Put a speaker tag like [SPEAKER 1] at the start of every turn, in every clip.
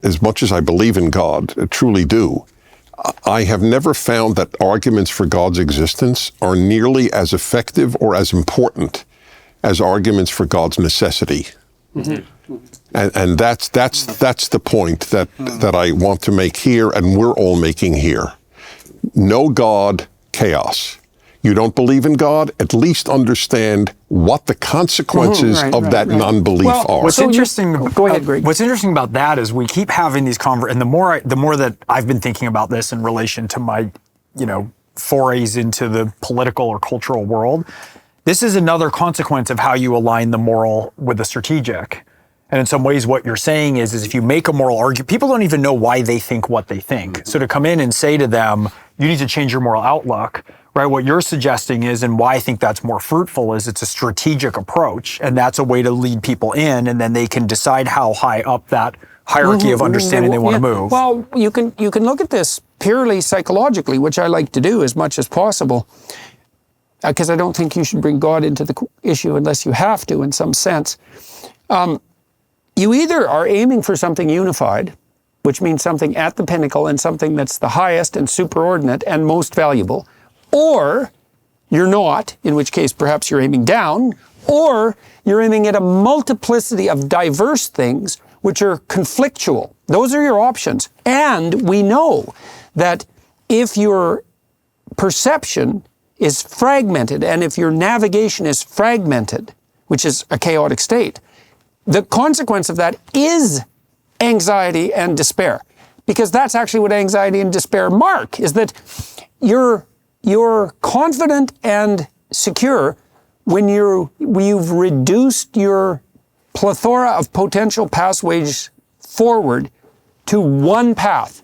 [SPEAKER 1] as much as I believe in God, I truly do, I have never found that arguments for God's existence are nearly as effective or as important as arguments for God's necessity. Mm-hmm. And that's the point that I want to make here, and we're all making here. No God, chaos. You don't believe in God, at least understand what the consequences of that non-belief are.
[SPEAKER 2] What's interesting?
[SPEAKER 3] Go ahead, Greg.
[SPEAKER 2] What's interesting about that is we keep having these and the more that I've been thinking about this in relation to my, forays into the political or cultural world, this is another consequence of how you align the moral with the strategic. And in some ways, what you're saying is if you make a moral argument, people don't even know why they think what they think. So to come in and say to them, you need to change your moral outlook, right? What you're suggesting is, and why I think that's more fruitful, is it's a strategic approach, and that's a way to lead people in, and then they can decide how high up that hierarchy of understanding they want to move.
[SPEAKER 3] Well, you can look at this purely psychologically, which I like to do as much as possible, because I don't think you should bring God into the issue unless you have to, in some sense. You either are aiming for something unified, which means something at the pinnacle and something that's the highest and superordinate and most valuable, or you're not, in which case perhaps you're aiming down, or you're aiming at a multiplicity of diverse things which are conflictual. Those are your options. And we know that if your perception is fragmented and if your navigation is fragmented, which is a chaotic state, the consequence of that is anxiety and despair. Because that's actually what anxiety and despair mark, is that you're confident and secure when you've reduced your plethora of potential pathways forward to one path.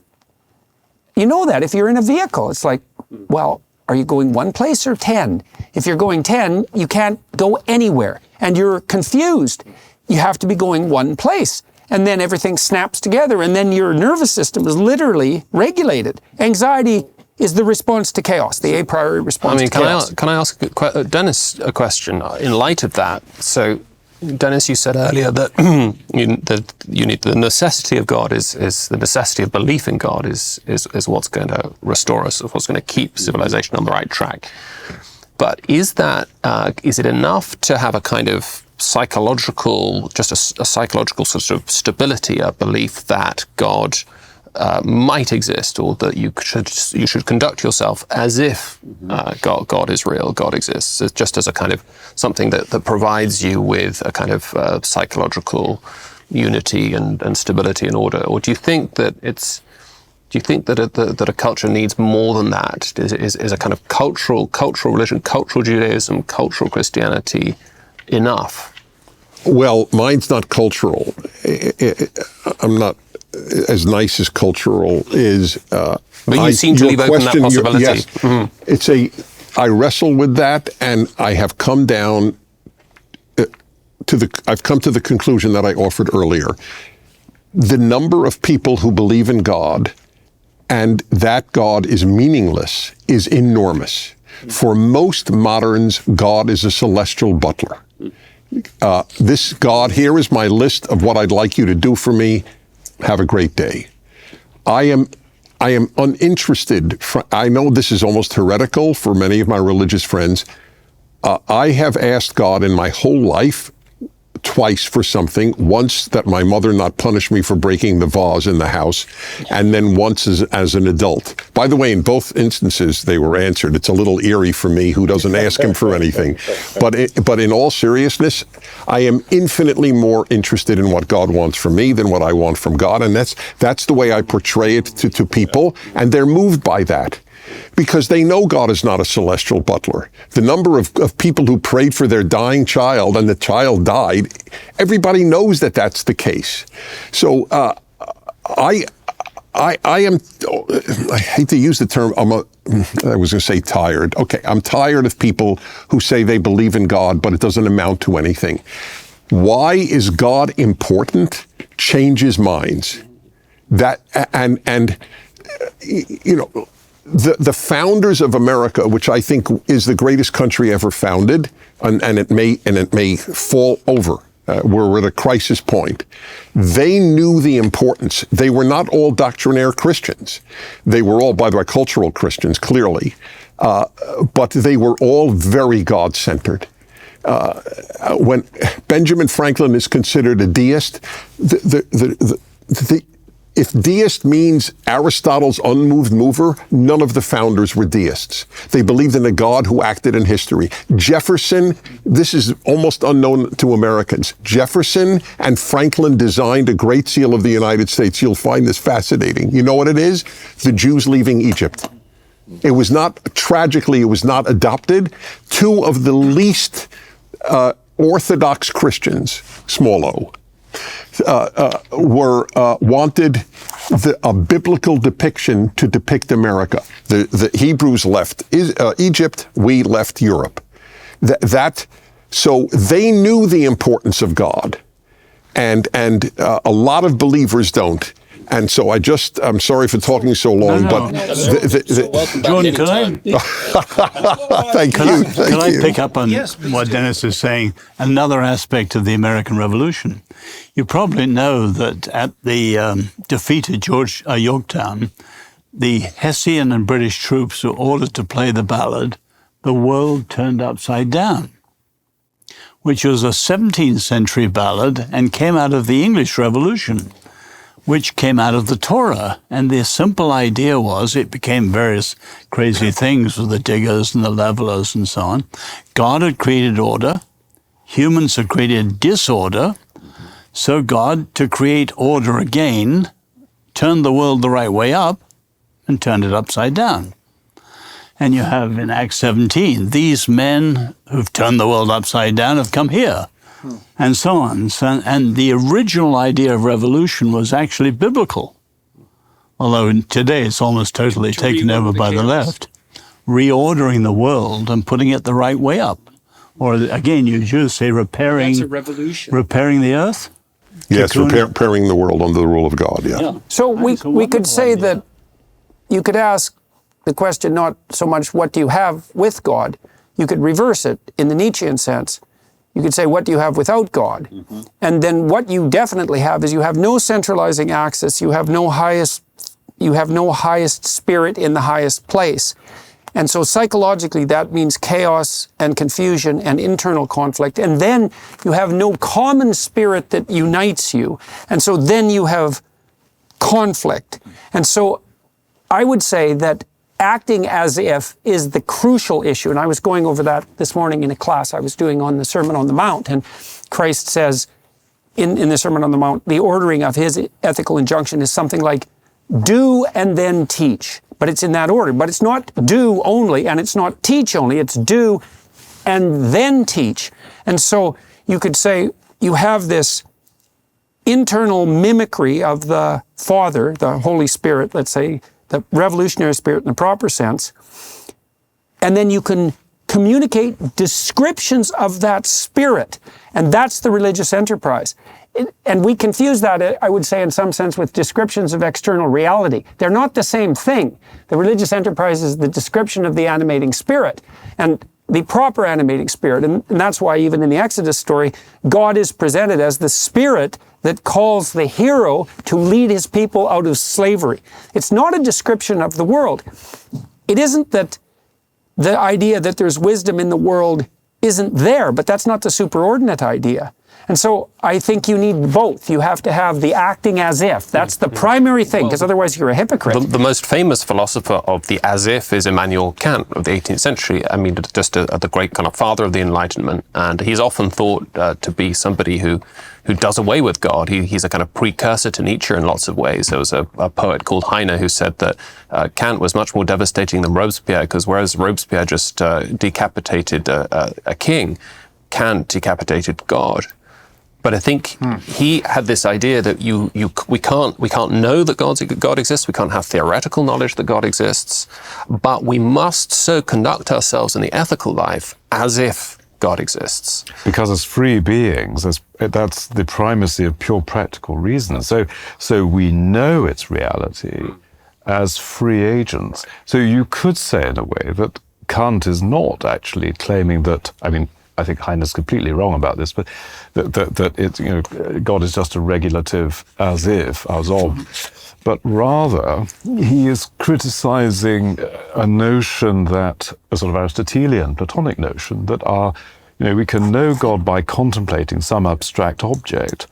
[SPEAKER 3] You know that if you're in a vehicle, it's like, well, are you going one place or 10? If you're going 10, you can't go anywhere and you're confused. You have to be going one place, and then everything snaps together, and then your nervous system is literally regulated. Anxiety is the response to chaos, the a priori response to chaos.
[SPEAKER 4] Can I ask Dennis a question in light of that? So, Dennis, you said earlier that you need the necessity of God is the necessity of belief in God is what's going to restore us, what's going to keep civilization on the right track. But is it enough to have a kind of psychological, just a psychological sort of stability, a belief that God might exist, or that you should conduct yourself as if God is real, God exists, just as a kind of something that provides you with a kind of psychological unity and stability and order? Or do you think that that a culture needs more than that? Is a kind of cultural religion, cultural Judaism, cultural Christianity enough?
[SPEAKER 1] Well, mine's not cultural. I'm not as nice as cultural is.
[SPEAKER 4] But you seem to leave open that possibility.
[SPEAKER 1] Yes, mm-hmm. I wrestle with that, and I have come down I've come to the conclusion that I offered earlier. The number of people who believe in God and that God is meaningless is enormous. For most moderns, God is a celestial butler. This God, here is my list of what I'd like you to do for me. Have a great day. I am uninterested. I know this is almost heretical for many of my religious friends. I have asked God in my whole life twice for something. Once that my mother not punish me for breaking the vase in the house, and then once as an adult. By the way, in both instances, they were answered. It's a little eerie for me, who doesn't ask him for anything. But in all seriousness, I am infinitely more interested in what God wants from me than what I want from God, and that's the way I portray it to people, and they're moved by that. Because they know God is not a celestial butler. The number of people who prayed for their dying child and the child died, everybody knows that that's the case. So I hate to use the term, I was going to say tired. Okay, I'm tired of people who say they believe in God, but it doesn't amount to anything. Why is God important? Changes minds. That and you know. The founders of America, which I think is the greatest country ever founded, and it may fall over were at a crisis point. They knew the importance. They were not all doctrinaire Christians. They were all, by the way, cultural Christians, clearly. But they were all very God-centered. When Benjamin Franklin is considered a deist, if deist means Aristotle's unmoved mover, none of the founders were deists. They believed in a God who acted in history. Jefferson, this is almost unknown to Americans. Jefferson and Franklin designed a great seal of the United States. You'll find this fascinating. You know what it is? The Jews leaving Egypt. It was not, tragically, it was not adopted. Two of the least Orthodox Christians, small o, wanted a biblical depiction to depict America. The Hebrews left Egypt, we left Europe. So they knew the importance of God, and a lot of believers don't. And so I'm sorry for talking so long, but
[SPEAKER 5] Jordan, can I?
[SPEAKER 1] Thank you.
[SPEAKER 5] Can I pick up on what Dennis is saying? Another aspect of the American Revolution. You probably know that at the defeat at Yorktown, the Hessian and British troops were ordered to play the ballad, "The World Turned Upside Down," which was a 17th century ballad and came out of the English Revolution, which came out of the Torah. And the simple idea was, it became various crazy things with the diggers and the levelers and so on. God had created order. Humans had created disorder. So God, to create order again, turned the world the right way up and turned it upside down. And you have in Acts 17, these men who've turned the world upside down have come here. And so on. And the original idea of revolution was actually biblical. Although today it's almost totally taken over by the left. Reordering the world and putting it the right way up. Or again, you should say repairing the earth.
[SPEAKER 1] yes, repairing the world under the rule of God. Yeah.
[SPEAKER 3] So we could say that you could ask the question not so much what do you have with God, you could reverse it in the Nietzschean sense. You could say, what do you have without God? Mm-hmm. And then what you definitely have is you have no centralizing axis, you have no highest spirit in the highest place. And so psychologically that means chaos and confusion and internal conflict. And then you have no common spirit that unites you. And so then you have conflict. And so I would say that acting as if is the crucial issue. And I was going over that this morning in a class I was doing on the Sermon on the Mount. And Christ says in the Sermon on the Mount, the ordering of his ethical injunction is something like, do and then teach. But it's in that order. But it's not do only, and it's not teach only. It's do and then teach. And so you could say you have this internal mimicry of the Father, the Holy Spirit, let's say, the revolutionary spirit in the proper sense, and then you can communicate descriptions of that spirit, and that's the religious enterprise. And we confuse that, I would say, in some sense, with descriptions of external reality. They're not the same thing. The religious enterprise is the description of the animating spirit, and the proper animating spirit, and that's why even in the Exodus story, God is presented as the spirit that calls the hero to lead his people out of slavery. It's not a description of the world. It isn't that the idea that there's wisdom in the world isn't there, but that's not the superordinate idea. And so I think you need both. You have to have the acting as if. That's the primary thing, because otherwise you're a hypocrite.
[SPEAKER 4] The most famous philosopher of the as if is Immanuel Kant of the 18th century. I mean, just the great kind of father of the Enlightenment. And he's often thought to be somebody who does away with God. He's a kind of precursor to Nietzsche in lots of ways. There was a poet called Heine who said that Kant was much more devastating than Robespierre, because whereas Robespierre just decapitated a king, Kant decapitated God. But I think he had this idea that we can't know that God exists. We can't have theoretical knowledge that God exists, but we must so conduct ourselves in the ethical life as if God exists.
[SPEAKER 6] Because as free beings, that's the primacy of pure practical reason. So we know its reality as free agents. So you could say in a way that Kant is not actually claiming that, I mean, I think Heine's completely wrong about this, but that it, God is just a regulative as of, but rather he is criticizing a notion that, a sort of Aristotelian, Platonic notion, that we can know God by contemplating some abstract object.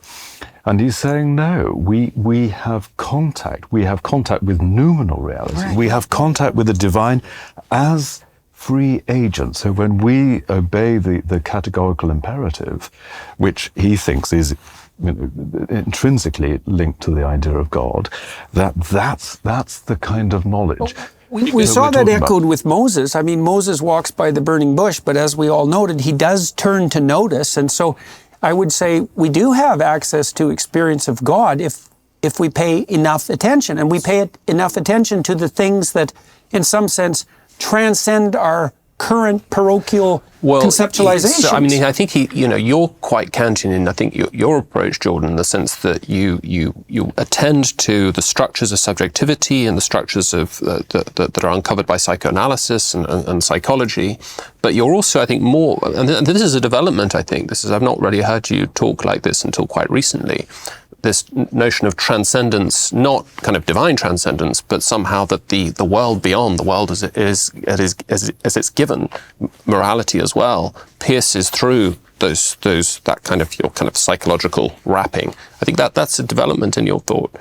[SPEAKER 6] And he's saying, no, we have contact. We have contact with noumenal reality. Right. We have contact with the divine as free agents. So when we obey the categorical imperative, which he thinks is intrinsically linked to the idea of God, that's the kind of knowledge.
[SPEAKER 3] We saw that echoed with Moses. I mean, Moses walks by the burning bush, but as we all noted, he does turn to notice. And so I would say we do have access to experience of God if we pay enough attention. And we pay enough attention to the things that, in some sense, transcend our current parochial conceptualizations.
[SPEAKER 4] So, I mean, I think you're quite Kantian in, I think, your approach, Jordan, in the sense that you attend to the structures of subjectivity and the structures of that are uncovered by psychoanalysis and psychology. But you're also, I think, more, and this is a development, I think. I've not really heard you talk like this until quite recently. This notion of transcendence, not kind of divine transcendence, but somehow that the world beyond, the world as it's given, morality as well, pierces through that kind of your kind of psychological wrapping. I think that's a development in your thought.